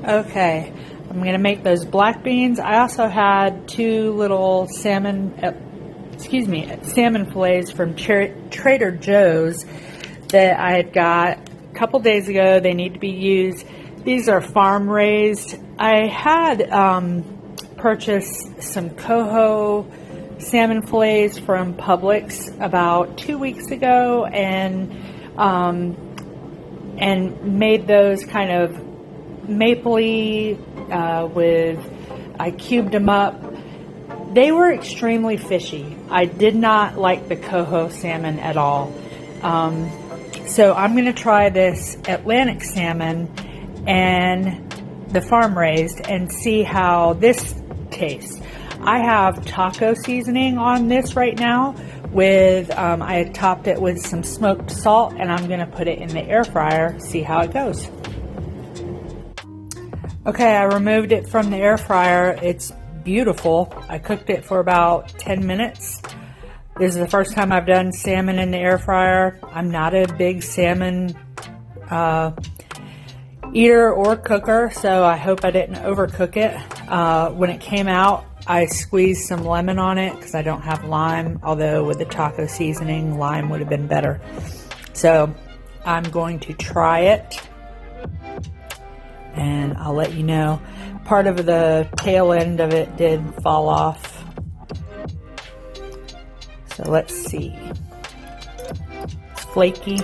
Okay, I'm going to make those black beans. I also had two little salmon fillets from Trader Joe's that I had got a couple days ago. They need to be used. These are farm raised. I had purchased some coho salmon fillets from Publix about 2 weeks ago and made those kind of mapley I cubed them up. They were extremely fishy. I did not like the coho salmon at all. So I'm going to try this Atlantic salmon and the farm raised and see how this tastes. I have taco seasoning on this right now with, I had topped it with some smoked salt, and I'm going to put it in the air fryer, see how it goes. Okay, I removed it from the air fryer. It's beautiful. I cooked it for about 10 minutes. This is the first time I've done salmon in the air fryer. I'm not a big salmon eater or cooker, so I hope I didn't overcook it. When it came out, I squeezed some lemon on it because I don't have lime, although with the taco seasoning, lime would have been better. So I'm going to try it and I'll let you know. Part of the tail end of it did fall off. So let's see. It's flaky,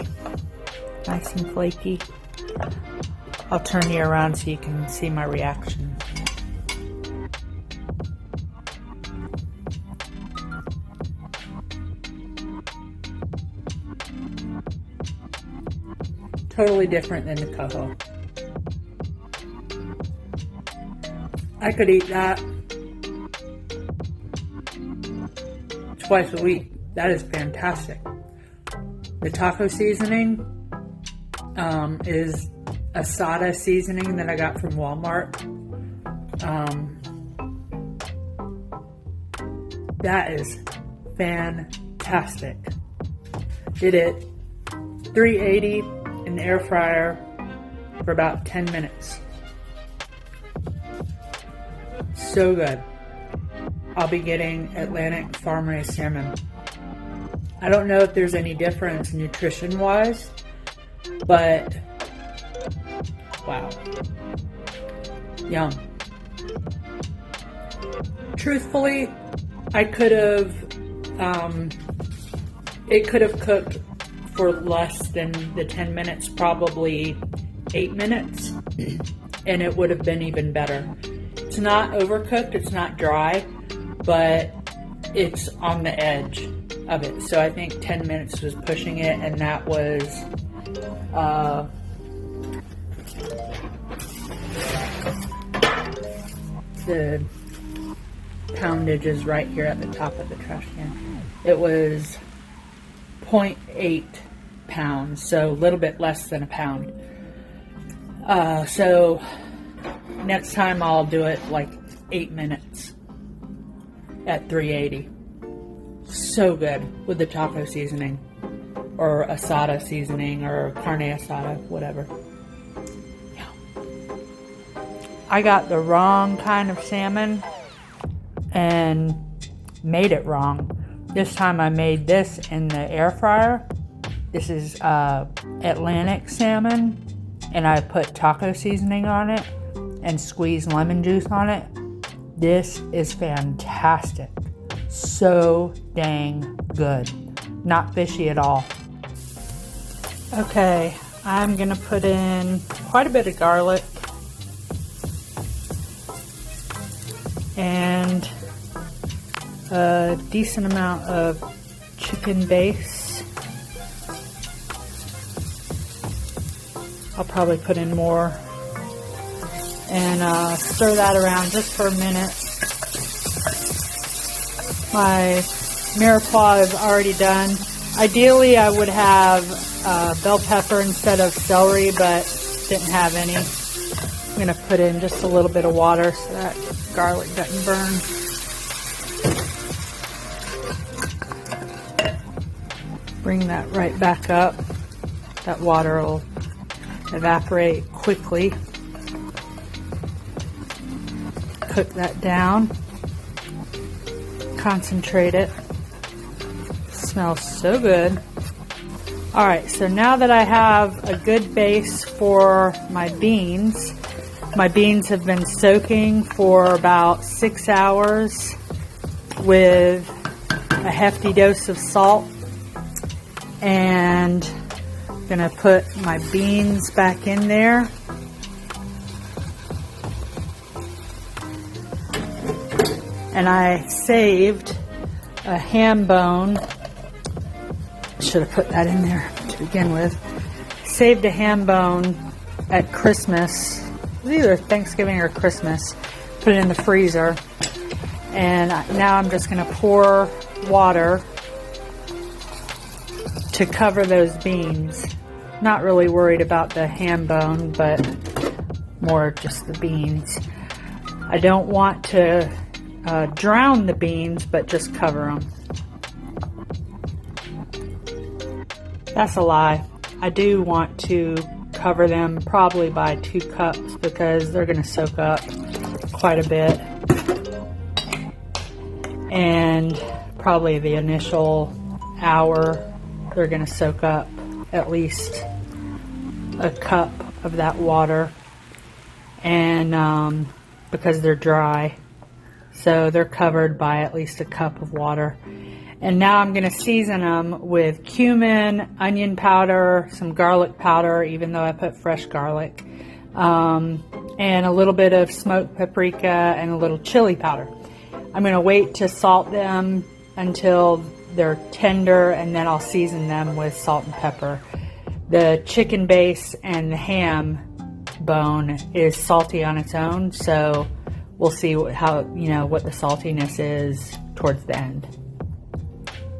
nice and flaky. I'll turn you around so you can see my reaction. Totally different than the coho. I could eat that twice a week. That is fantastic. The taco seasoning is asada seasoning that I got from Walmart. That is fantastic. Did it 380 in the air fryer for about 10 minutes. So good. I'll be getting Atlantic farm raised salmon. I don't know if there's any difference nutrition wise, but wow. Yum. Truthfully, I could have, it could have cooked for less than the 10 minutes, probably 8 minutes, and it would have been even better. It's not overcooked, it's not dry, but it's on the edge of it. So I think 10 minutes was pushing it, and that was the poundage is right here at the top of the trash can. It was 0.8 pounds, so a little bit less than a pound. So next time I'll do it like 8 minutes at 380. So good with the taco seasoning or asada seasoning or carne asada, whatever. Yeah. I got the wrong kind of salmon and made it wrong. This time I made this in the air fryer. This is Atlantic salmon, and I put taco seasoning on it and squeezed lemon juice on it. This is fantastic. So dang good. Not fishy at all. Okay, I'm gonna put in quite a bit of garlic and a decent amount of chicken base. I'll probably put in more and stir that around just for a minute. My mirepoix is already done. Ideally, I would have bell pepper instead of celery, but didn't have any. I'm going to put in just a little bit of water so that garlic doesn't burn. Bring that right back up. That water will evaporate quickly. cook that down. Concentrate it. Smells so good. Alright, so now that I have a good base for my beans have been soaking for about 6 hours with a hefty dose of salt. And I'm gonna put my beans back in there. And I saved a ham bone. Should have put that in there to begin with. Saved a ham bone at Christmas. It was either Thanksgiving or Christmas. Put it in the freezer. And now I'm just going to pour water to cover those beans. Not really worried about the ham bone, but more just the beans. I don't want to drown the beans, but just cover them. That's a lie. I do want to cover them probably by 2 cups because they're going to soak up quite a bit. And probably the initial hour, they're going to soak up at least a cup of that water. And because they're dry. So they're covered by at least a cup of water. And now I'm going to season them with cumin, onion powder, some garlic powder, even though I put fresh garlic, and a little bit of smoked paprika and a little chili powder. I'm going to wait to salt them until they're tender, and then I'll season them with salt and pepper. The chicken base and the ham bone is salty on its own, so we'll see what the saltiness is towards the end.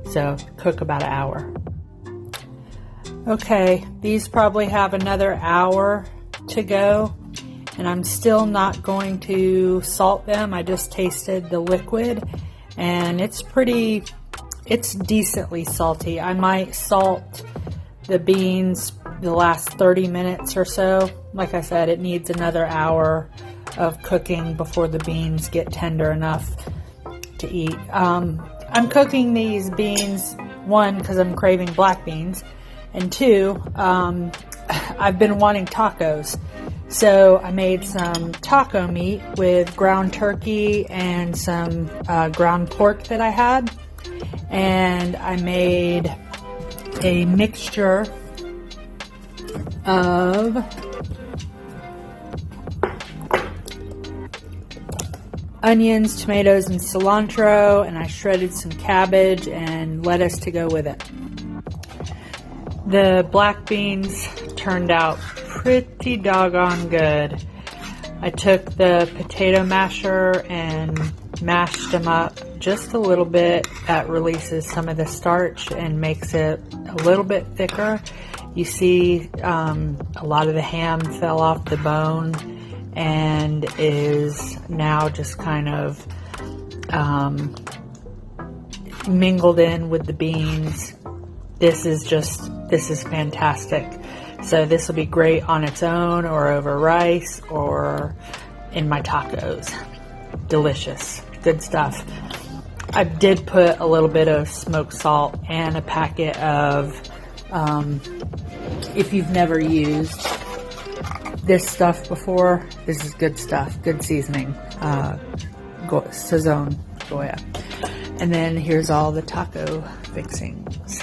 So cook about an hour. Okay, these probably have another hour to go, and I'm still not going to salt them. I just tasted the liquid, and it's decently salty. I might salt the beans the last 30 minutes or so. Like I said, it needs another hour of cooking before the beans get tender enough to eat. I'm cooking these beans, 1, because I'm craving black beans, and 2, I've been wanting tacos. So I made some taco meat with ground turkey and some ground pork that I had. And I made a mixture of onions, tomatoes, and cilantro, and I shredded some cabbage and lettuce to go with it. The black beans turned out pretty doggone good. I took the potato masher and mashed them up just a little bit. That releases some of the starch and makes it a little bit thicker. You see a lot of the ham fell off the bone and is now just kind of mingled in with the beans. This is fantastic. So this will be great on its own or over rice or in my tacos. Delicious. Good stuff. I did put a little bit of smoked salt and a packet of, if you've never used this stuff before, this is good stuff. Good seasoning. Sazon, goya. And then here's all the taco fixings.